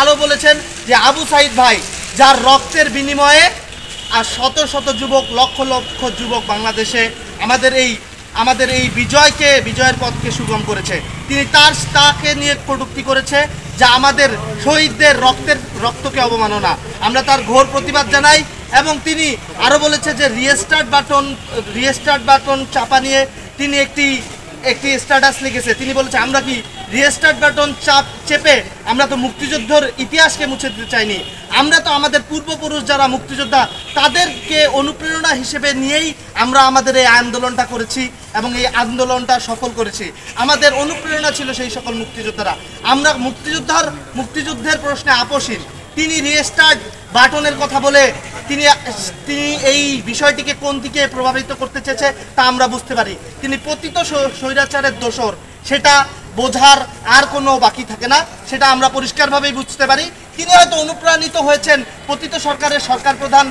আরও বলেছেন যে আবু সাইদ ভাই যার রক্তের বিনিময়ে আর শত শত যুবক, লক্ষ লক্ষ যুবক বাংলাদেশে আমাদের এই বিজয়ের পথকে সুগম করেছে। তিনি তাকে নিয়ে কটূক্তি করেছে যা আমাদের শহীদদের রক্তকে অবমাননা। আমরা তার ঘোর প্রতিবাদ জানাই। এবং তিনি আরও বলেছে যে রিস্টার্ট বাটন চাপা নিয়ে তিনি একটি স্ট্যাটাস লিখেছে। তিনি বলেছে আমরা কি রিস্টার্ট বাটন চেপে আমরা তো মুক্তিযুদ্ধের ইতিহাসকে মুছে দিতে চাইনি। আমরা তো আমাদের পূর্বপুরুষ যারা মুক্তিযোদ্ধা তাদেরকে অনুপ্রেরণা হিসেবে নিয়েই আমরা আমাদের এই আন্দোলনটা করেছি এবং এই আন্দোলনটা সফল করেছি। আমাদের অনুপ্রেরণা ছিল সেই সকল মুক্তিযোদ্ধারা। আমরা মুক্তিযুদ্ধের প্রশ্নে আপোষহীন। তিনি রিস্টার্ট বাটনের কথা বলে তিনি এই বিষয়টিকে কোন দিকে প্রভাবিত করতে চেয়েছে তা আমরা বুঝতে পারি। তিনি পতিত স্বৈরাচারের দোসর, সেটা বোঝার আর কোনো বাকি থাকে না, সেটা আমরা পরিষ্কারভাবেই বুঝতে পারি। তিনি হয়তো অনুপ্রাণিত হয়েছেন পতিত সরকারের সরকার প্রধান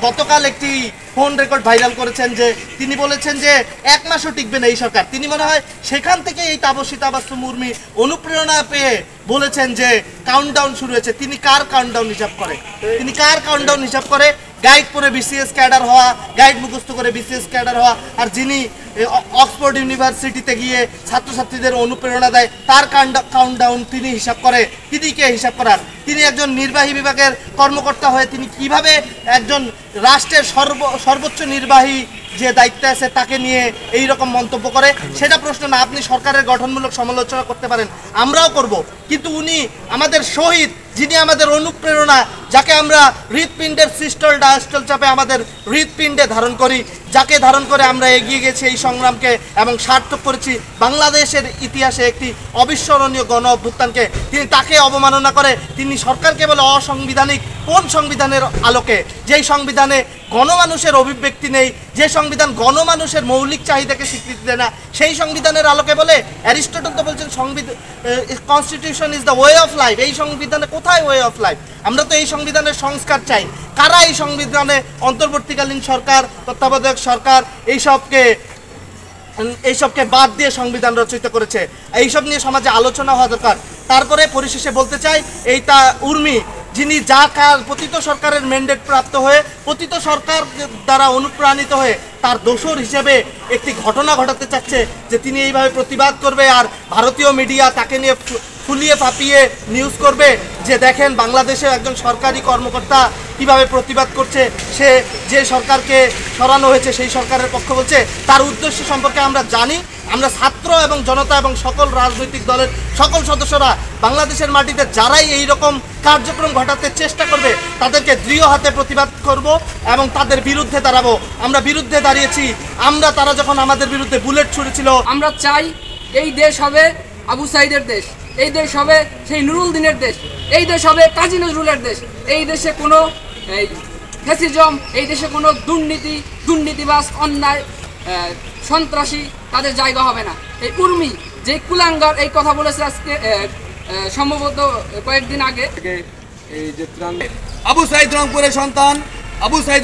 গতকাল একটি ফোন রেকর্ড ভাইরাল করেছেন যে তিনি বলেছেন যে 1 মাসও টিকবে না এই সরকার। তিনি মনে হয় সেখান থেকে এই তাপসী তাবাসসুম মুরমি অনুপ্রেরণা পেয়ে বলেছেন যে কাউন্টডাউন শুরু হয়েছে। তিনি কার কাউন্টডাউন হিসাব করে? গাইড পরে বিসিএস ক্যাডার হওয়া, গাইড মুখস্থ করে বিসিএস ক্যাডার হওয়া, আর যিনি অক্সফোর্ড ইউনিভার্সিটিতে গিয়ে ছাত্রছাত্রীদের অনুপ্রেরণা দেয় তার কাউন্টডাউন তিনি হিসাব করে। তিনি কে হিসাব করার? তিনি একজন নির্বাহী বিভাগের কর্মকর্তা হয়ে তিনি কিভাবে একজন রাষ্ট্রের সর্বোচ্চ নির্বাহী যে দায়িত্বে আছে তাকে নিয়ে এই রকম মন্তব্য করে? সেটা প্রশ্ন না। আপনি সরকারের গঠনমূলক সমালোচনা করতে পারেন, আমরাও করব, কিন্তু উনি আমাদের শহীদ, যিনি আমাদের অনুপ্রেরণা, যাকে আমরা হৃৎপিণ্ডের সিস্টল ডায়াস্টল চাপে আমাদের হৃৎপিণ্ডে ধারণ করি, যাকে ধারণ করে আমরা এগিয়ে গেছি এই সংগ্রামকে এবং সার্থক করেছি বাংলাদেশের ইতিহাসে একটি অবিস্মরণীয় গণ অভ্যুত্থানকে। তিনি তাকে অবমাননা করে। তিনি সরকারকে বলে অসাংবিধানিক। কোন সংবিধানের আলোকে? যেই সংবিধানে গণমানুষের অভিব্যক্তি নেই, যে সংবিধান গণমানুষের মৌলিক চাহিদাকে স্বীকৃতি দেয় না, সেই সংবিধানের আলোকে বলে? অ্যারিস্টটল তো বলছেন constitution is the way of life. এই সংবিধানে কোথায় ওয়ে অফ লাইফ? আমরা তো এই সংবিধানের সংস্কার চাই। কারা এই সংবিধানে অন্তর্বর্তীকালীন সরকার, তত্ত্বাবধায়ক সরকার এইসবকে বাদ দিয়ে সংবিধান রচিত করেছে? এইসব নিয়ে সমাজে আলোচনা হওয়া দরকার। তারপরে পরিশেষে বলতে চাই, উর্মি যিনি পতিত সরকারের ম্যান্ডেট প্রাপ্ত হয়ে পতিত সরকার দ্বারা অনুপ্রাণিত হয়ে তার দোসর হিসেবে একটি ঘটনা ঘটাতে চাচ্ছে যে তিনি এইভাবে প্রতিবাদ করবে আর ভারতীয় মিডিয়া তাকে নিয়ে ফুলিয়ে ফাঁপিয়ে নিউজ করবে যে দেখেন বাংলাদেশে একজন সরকারি কর্মকর্তা কিভাবে প্রতিবাদ করছে, সে যে সরকারকে সরানো হয়েছে সেই সরকারের পক্ষ বলছে। তার উদ্দেশ্য সম্পর্কে আমরা জানি। আমরা ছাত্র এবং জনতা এবং সকল রাজনৈতিক দলের সকল সদস্যরা বাংলাদেশের মাটিতে যারাই এই রকম কার্যক্রম ঘটাতে চেষ্টা করবে তাদেরকে দৃঢ় হাতে প্রতিবাদ করব এবং তাদের বিরুদ্ধে দাঁড়াবো। আমরা বিরুদ্ধে দাঁড়িয়েছি। তারা যখন আমাদের বিরুদ্ধে বুলেট ছুড়েছিল, আমরা চাই এই দেশ হবে আবু সাইদের দেশ, এই দেশ হবে সেই নুরুল দিনের দেশ, এই দেশ হবে কাজী নজরুলের দেশ। এই দেশে কোনো ফ্যাসিজম, এই দেশে কোনো দুর্নীতিবাজ, অন্যায়, সন্ত্রাসী তাদের জায়গা হবে না। এই উর্মি যে কুলাঙ্গার এই কথা বলেছে আজকে সম্ভবত কয়েকদিন আগে, এই যে আবু সাইদ রংপুরের সন্তান, আবু সাইদ